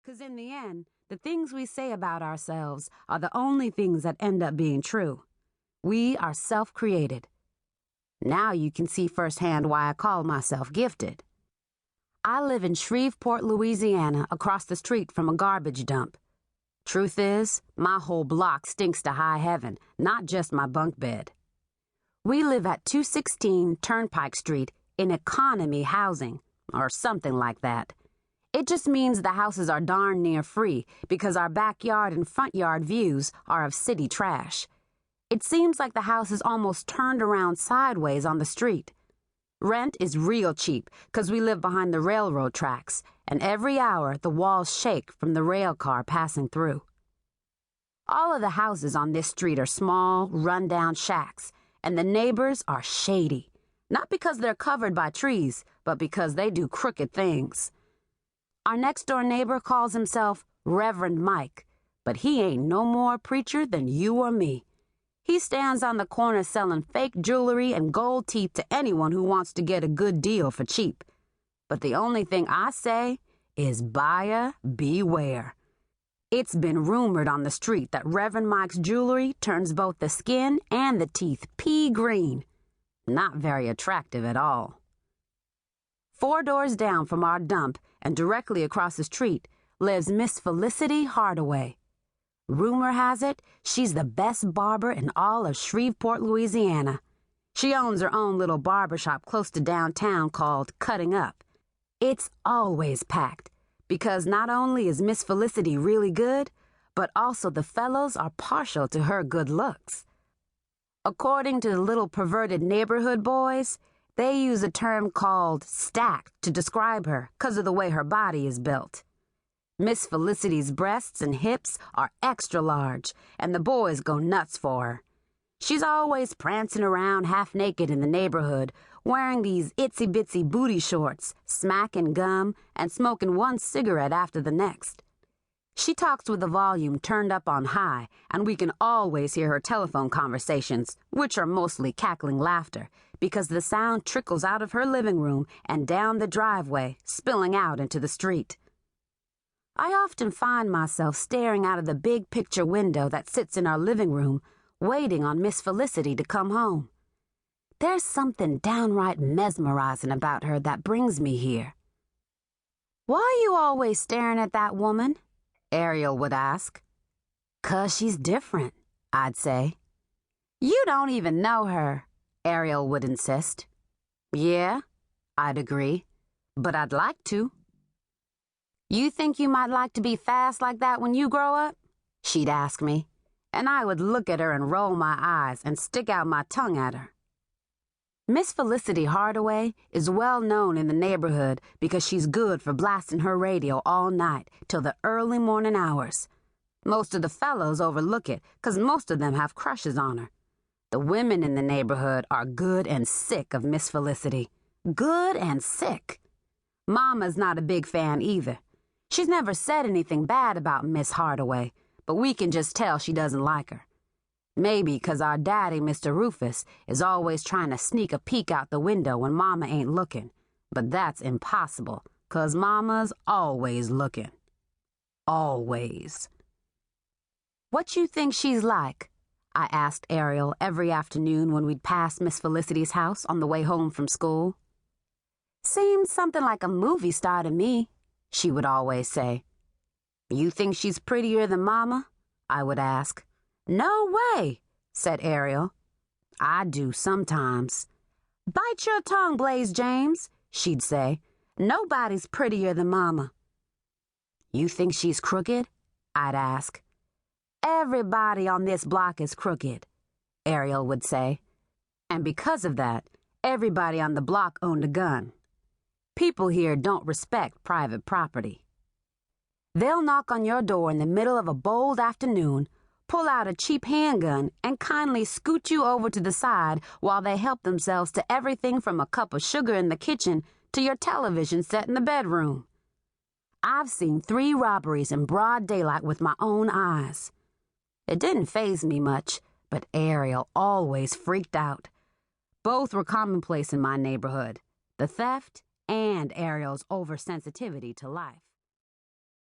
'Cause in the end, the things we say about ourselves are the only things that end up being true. We are self-created. Now you can see firsthand why I call myself gifted. I live in Shreveport, Louisiana, across the street from a garbage dump. Truth is, my whole block stinks to high heaven, not just my bunk bed. We live at 216 Turnpike Street in economy housing, or something like that. It just means the houses are darn near free because our backyard and front yard views are of city trash. It seems like the house is almost turned around sideways on the street. Rent is real cheap because we live behind the railroad tracks, and every hour the walls shake from the rail car passing through. All of the houses on this street are small, run-down shacks, and the neighbors are shady, not because they're covered by trees, but because they do crooked things. Our next-door neighbor calls himself Reverend Mike, but he ain't no more preacher than you or me. He stands on the corner selling fake jewelry and gold teeth to anyone who wants to get a good deal for cheap. But the only thing I say is buyer beware. It's been rumored on the street that Reverend Mike's jewelry turns both the skin and the teeth pea green. Not very attractive at all. 4 doors down from our dump and directly across the street lives Miss Felicity Hardaway. Rumor has it, she's the best barber in all of Shreveport, Louisiana. She owns her own little barber shop close to downtown called Cutting Up. It's always packed, because not only is Miss Felicity really good, but also the fellows are partial to her good looks. According to the little perverted neighborhood boys, they use a term called stacked to describe her because of the way her body is built. Miss Felicity's breasts and hips are extra large, and the boys go nuts for her. She's always prancing around half naked in the neighborhood, wearing these itsy-bitsy booty shorts, smacking gum, and smoking one cigarette after the next. She talks with the volume turned up on high, and we can always hear her telephone conversations, which are mostly cackling laughter, because the sound trickles out of her living room and down the driveway, spilling out into the street. I often find myself staring out of the big picture window that sits in our living room, waiting on Miss Felicity to come home. There's something downright mesmerizing about her that brings me here. "Why are you always staring at that woman?" Ariel would ask. "'Cause she's different," I'd say. "You don't even know her," Ariel would insist. "Yeah," I'd agree, "but I'd like to." "You think you might like to be fast like that when you grow up?" she'd ask me, and I would look at her and roll my eyes and stick out my tongue at her. Miss Felicity Hardaway is well known in the neighborhood because she's good for blasting her radio all night till the early morning hours. Most of the fellows overlook it because most of them have crushes on her. The women in the neighborhood are good and sick of Miss Felicity. Good and sick. Mama's not a big fan either. She's never said anything bad about Miss Hardaway, but we can just tell she doesn't like her. Maybe 'cause our daddy, Mr. Rufus, is always trying to sneak a peek out the window when Mama ain't looking. But that's impossible, 'cause Mama's always looking. Always. "What you think she's like?" I asked Ariel every afternoon when we'd pass Miss Felicity's house on the way home from school. "Seems something like a movie star to me," she would always say. "You think she's prettier than Mama?" I would ask. "No way," said Ariel. "I do sometimes." "Bite your tongue, Blaze James," she'd say. "Nobody's prettier than Mama." "You think she's crooked?" I'd ask. "Everybody on this block is crooked," Ariel would say. And because of that, everybody on the block owned a gun. People here don't respect private property. They'll knock on your door in the middle of a bold afternoon, pull out a cheap handgun, and kindly scoot you over to the side while they help themselves to everything from a cup of sugar in the kitchen to your television set in the bedroom. I've seen 3 robberies in broad daylight with my own eyes. It didn't faze me much, but Ariel always freaked out. Both were commonplace in my neighborhood, the theft and Ariel's oversensitivity to life.